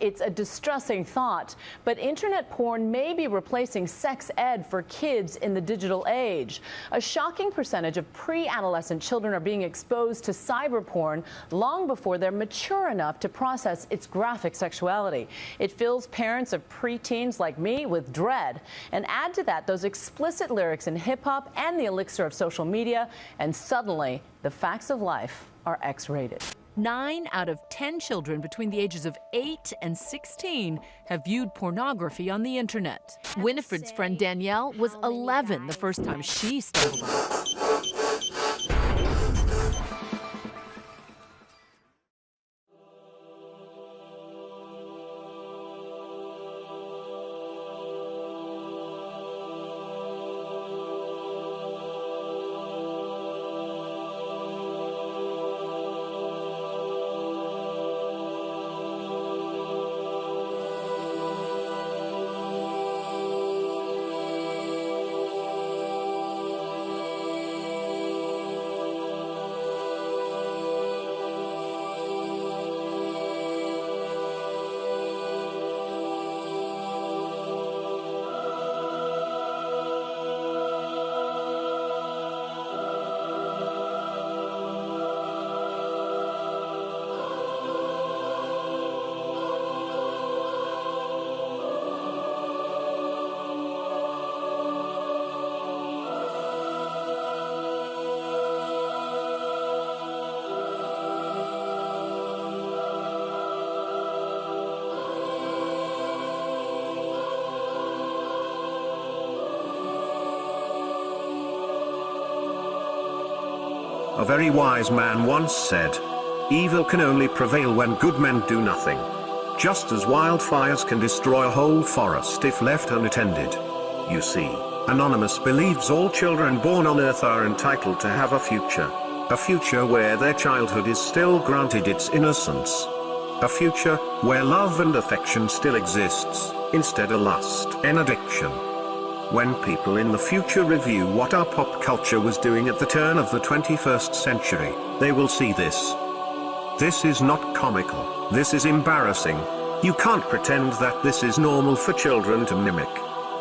It's a distressing thought, but internet porn may be replacing sex ed for kids in the digital age. A shocking percentage of pre-adolescent children are being exposed to cyber porn long before they're mature enough to process its graphic sexuality. It fills parents of preteens like me with dread. And add to that those explicit lyrics in hip-hop and the elixir of social media, and suddenly the facts of life are X-rated. 9 out of 10 children between the ages of 8 and 16 have viewed pornography on the internet. Winifred's friend Danielle was 11 the first time she stumbled on it. A very wise man once said, "Evil can only prevail when good men do nothing. Just as wildfires can destroy a whole forest if left unattended." You see, Anonymous believes all children born on Earth are entitled to have a future where their childhood is still granted its innocence. A future where love and affection still exists, instead of lust and addiction. When people in the future review what our pop culture was doing at the turn of the 21st century, they will see this. This is not comical, this is embarrassing. You can't pretend that this is normal for children to mimic.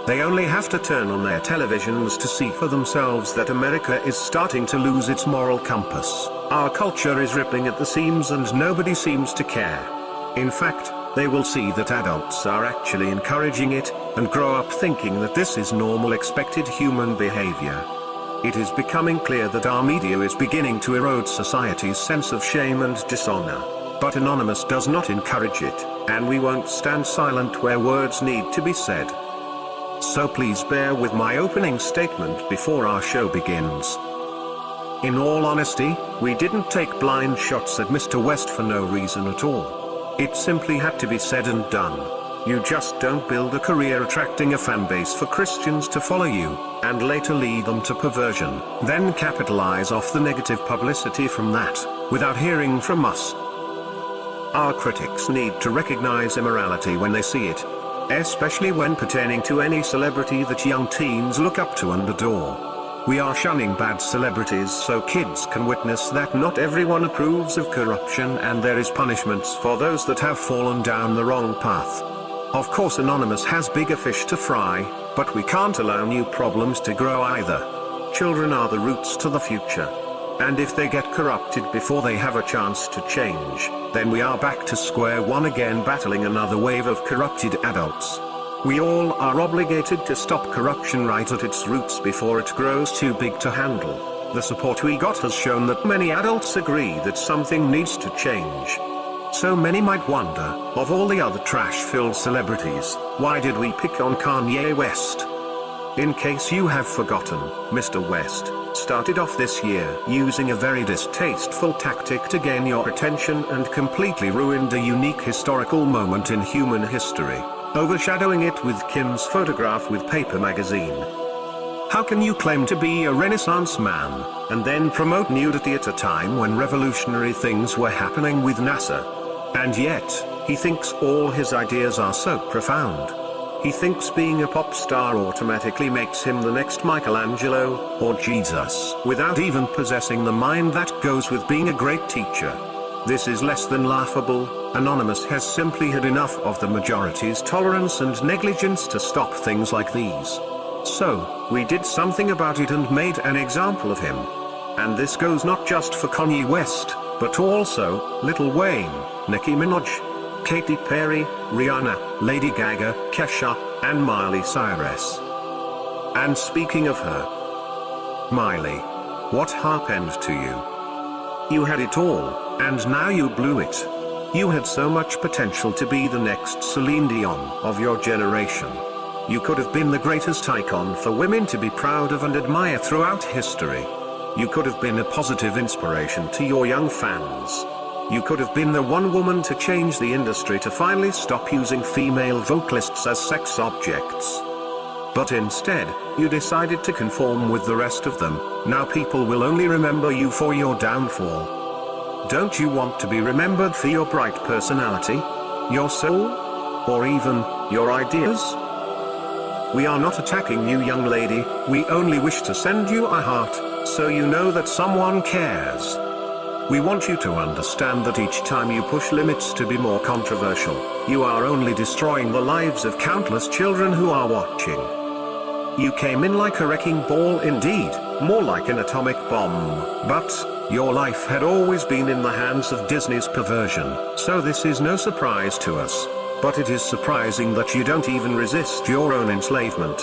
They only have to turn on their televisions to see for themselves that America is starting to lose its moral compass. Our culture is ripping at the seams and nobody seems to care. In fact, they will see that adults are actually encouraging it, and grow up thinking that this is normal expected human behavior. It is becoming clear that our media is beginning to erode society's sense of shame and dishonor. But Anonymous does not encourage it, and we won't stand silent where words need to be said. So please bear with my opening statement before our show begins. In all honesty, we didn't take blind shots at Mr. West for no reason at all. It simply had to be said and done. You just don't build a career attracting a fan base for Christians to follow you, and later lead them to perversion, then capitalize off the negative publicity from that, without hearing from us. Our critics need to recognize immorality when they see it, especially when pertaining to any celebrity that young teens look up to and adore. We are shunning bad celebrities so kids can witness that not everyone approves of corruption and there is punishments for those that have fallen down the wrong path. Of course Anonymous has bigger fish to fry, but we can't allow new problems to grow either. Children are the roots to the future. And if they get corrupted before they have a chance to change, then we are back to square one again, battling another wave of corrupted adults. We all are obligated to stop corruption right at its roots before it grows too big to handle. The support we got has shown that many adults agree that something needs to change. So many might wonder, of all the other trash-filled celebrities, why did we pick on Kanye West? In case you have forgotten, Mr. West started off this year using a very distasteful tactic to gain your attention and completely ruined a unique historical moment in human history, overshadowing it with Kim's photograph with Paper magazine. How can you claim to be a Renaissance man, and then promote nudity at a time when revolutionary things were happening with NASA? And yet, he thinks all his ideas are so profound. He thinks being a pop star automatically makes him the next Michelangelo, or Jesus, without even possessing the mind that goes with being a great teacher. This is less than laughable. Anonymous has simply had enough of the majority's tolerance and negligence to stop things like these. So, we did something about it and made an example of him. And this goes not just for Kanye West, but also Lil Wayne, Nicki Minaj, Katy Perry, Rihanna, Lady Gaga, Kesha, and Miley Cyrus. And speaking of her, Miley, what happened to you? You had it all, and now you blew it. You had so much potential to be the next Celine Dion of your generation. You could have been the greatest icon for women to be proud of and admire throughout history. You could have been a positive inspiration to your young fans. You could have been the one woman to change the industry to finally stop using female vocalists as sex objects. But instead, you decided to conform with the rest of them. Now people will only remember you for your downfall. Don't you want to be remembered for your bright personality, your soul, or even your ideas? We are not attacking you, young lady. We only wish to send you a heart, so you know that someone cares. We want you to understand that each time you push limits to be more controversial, you are only destroying the lives of countless children who are watching. You came in like a wrecking ball indeed, more like an atomic bomb, but your life had always been in the hands of Disney's perversion, so this is no surprise to us. But it is surprising that you don't even resist your own enslavement.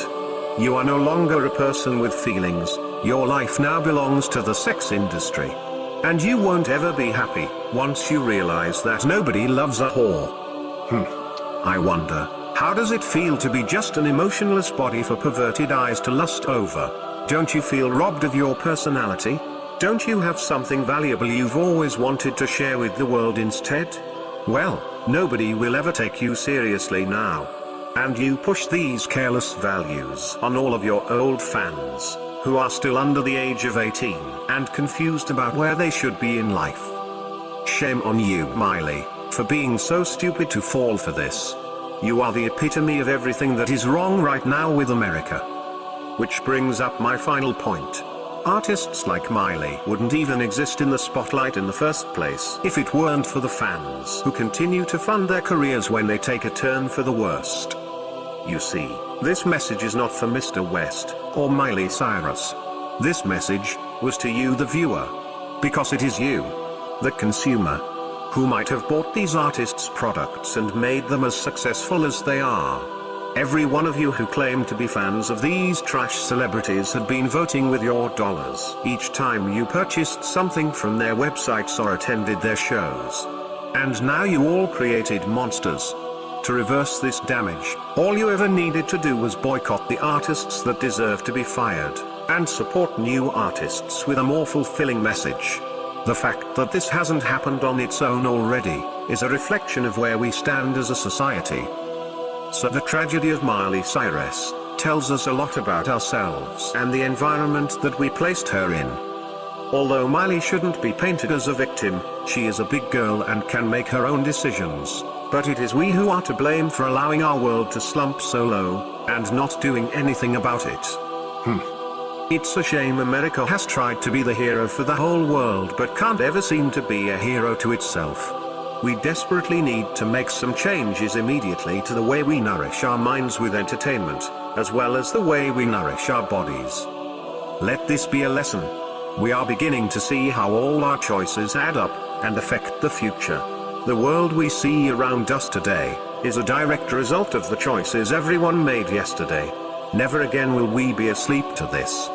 You are no longer a person with feelings, your life now belongs to the sex industry. And you won't ever be happy, once you realize that nobody loves a whore. I wonder, how does it feel to be just an emotionless body for perverted eyes to lust over? Don't you feel robbed of your personality? Don't you have something valuable you've always wanted to share with the world instead? Well, nobody will ever take you seriously now. And you push these careless values on all of your old fans, who are still under the age of 18, and confused about where they should be in life. Shame on you, Miley, for being so stupid to fall for this. You are the epitome of everything that is wrong right now with America. Which brings up my final point. Artists like Miley wouldn't even exist in the spotlight in the first place if it weren't for the fans who continue to fund their careers when they take a turn for the worst. You see, this message is not for Mr. West or Miley Cyrus. This message was to you, the viewer. Because it is you, the consumer, who might have bought these artists' products and made them as successful as they are. Every one of you who claimed to be fans of these trash celebrities had been voting with your dollars each time you purchased something from their websites or attended their shows. And now you all created monsters. To reverse this damage, all you ever needed to do was boycott the artists that deserve to be fired, and support new artists with a more fulfilling message. The fact that this hasn't happened on its own already is a reflection of where we stand as a society. So the tragedy of Miley Cyrus tells us a lot about ourselves and the environment that we placed her in. Although Miley shouldn't be painted as a victim, she is a big girl and can make her own decisions. But it is we who are to blame for allowing our world to slump so low, and not doing anything about it. It's a shame America has tried to be the hero for the whole world but can't ever seem to be a hero to itself. We desperately need to make some changes immediately to the way we nourish our minds with entertainment, as well as the way we nourish our bodies. Let this be a lesson. We are beginning to see how all our choices add up and affect the future. The world we see around us today is a direct result of the choices everyone made yesterday. Never again will we be asleep to this.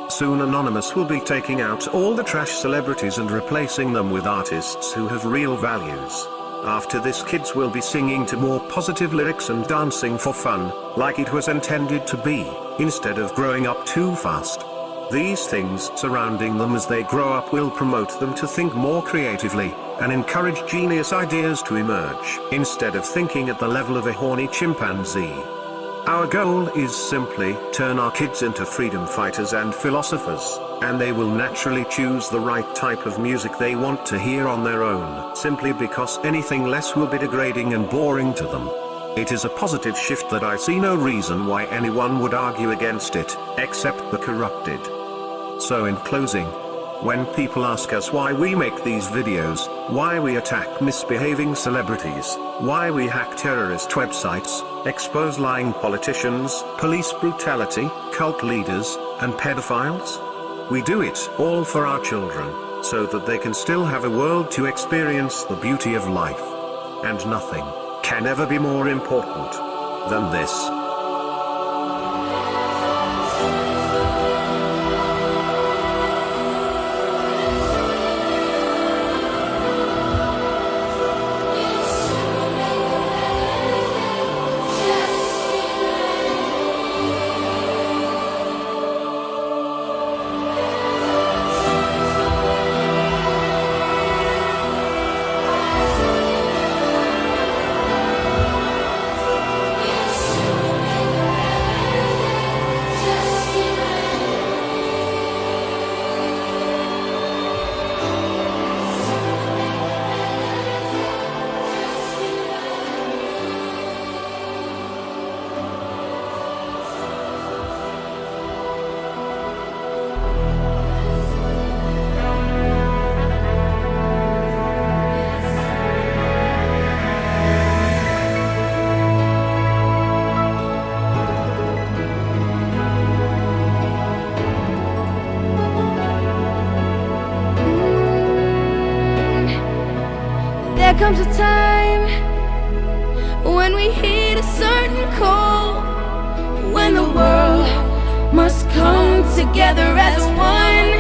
Soon Anonymous will be taking out all the trash celebrities and replacing them with artists who have real values. After this, kids will be singing to more positive lyrics and dancing for fun, like it was intended to be, instead of growing up too fast. These things surrounding them as they grow up will promote them to think more creatively, and encourage genius ideas to emerge, instead of thinking at the level of a horny chimpanzee. Our goal is simply turn our kids into freedom fighters and philosophers, and they will naturally choose the right type of music they want to hear on their own, simply because anything less will be degrading and boring to them. It is a positive shift that I see no reason why anyone would argue against it, except the corrupted. So in closing, when people ask us why we make these videos, Why we attack misbehaving celebrities, why we hack terrorist websites, expose lying politicians, police brutality, cult leaders, and pedophiles? We do it all for our children, so that they can still have a world to experience the beauty of life. And nothing can ever be more important than this. There comes a time when we heed a certain call, when the world must come together as one.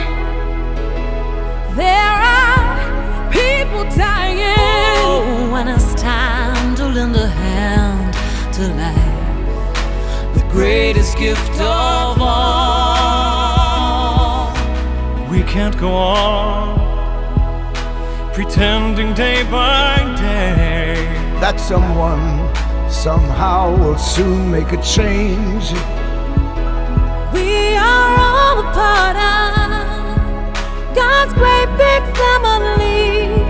There are people dying. Oh, when it's time to lend a hand to life, the greatest gift of all. We can't go on pretending day by day that someone somehow will soon make a change. We are all a part of God's great big family,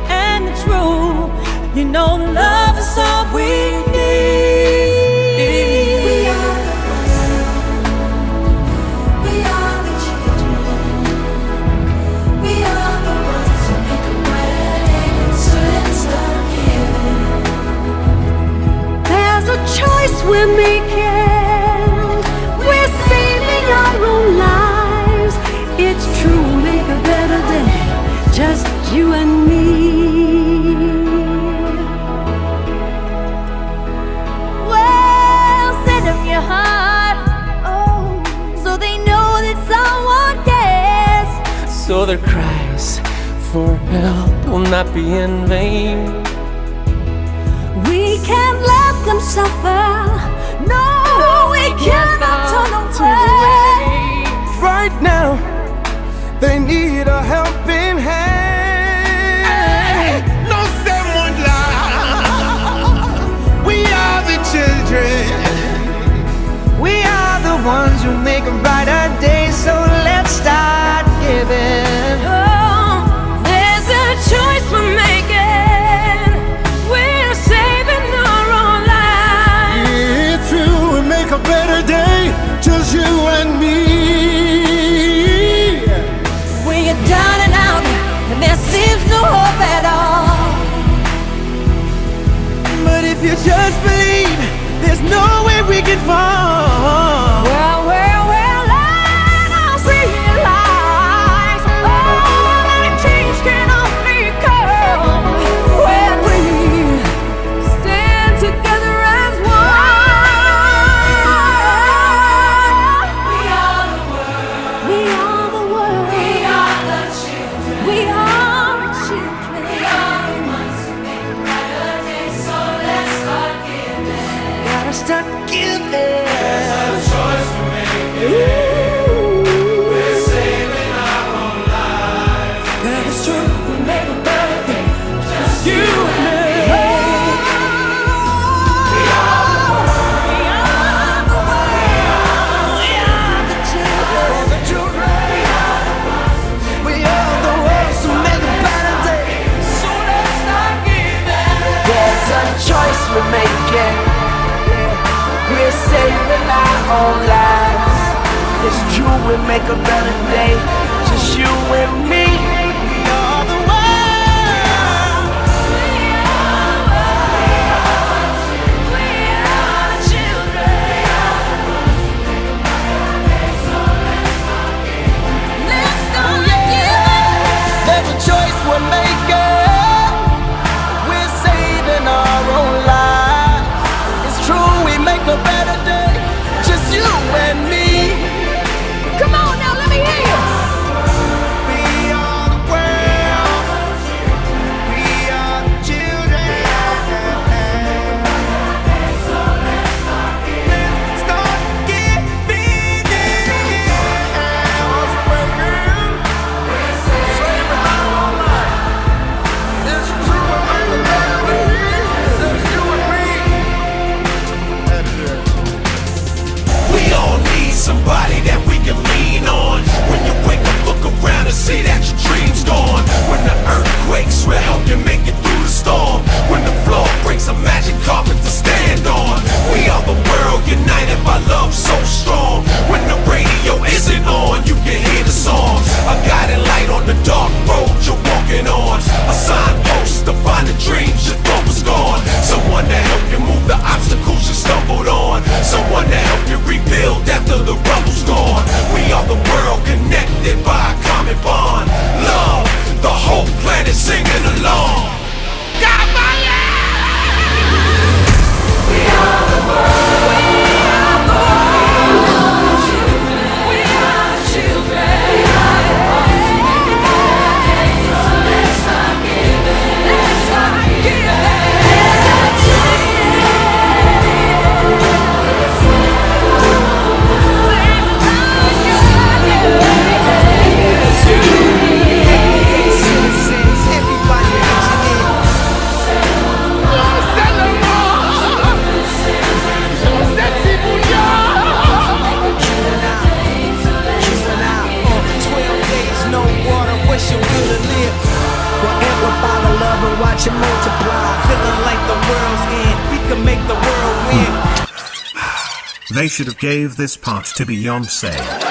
and it's true, you know, love is all we need. We are the world. We are the children. We are the ones who make a brighter day. So let's start giving. There's a choice we're making. We're saving our own lives. It's true, make a better day, just you and me. Well, send them your heart, oh, so they know that someone cares. so their cries for help will not be in vain. We can't let them suffer. No, we cannot turn away. Right now, they need a helping hand. No someone lie. We are the children. We are the ones who make a brighter day. So let's start giving. Oh, there's a choice we're making. We're saving our own lives. It's true, we make a better day, just you and me. When you're down and out and there seems no hope at all, But if you just believe, there's no way we can fall. well, let us realize, oh, that change can only come when we stand together as one. We are the world. We are the world. We are the children. We are the children. We are the ones who make a brighter day. So let's start giving. Gotta start giving. That is true. We make a better day. Just You and me. We are the world. We are the children. For the children. We are the ones who make a better day. So let's start giving. There's a choice we're making. We're saving our own lives. It's true, we make a better day. Just you and me. We are the ones. They should have gave this part to Beyonce.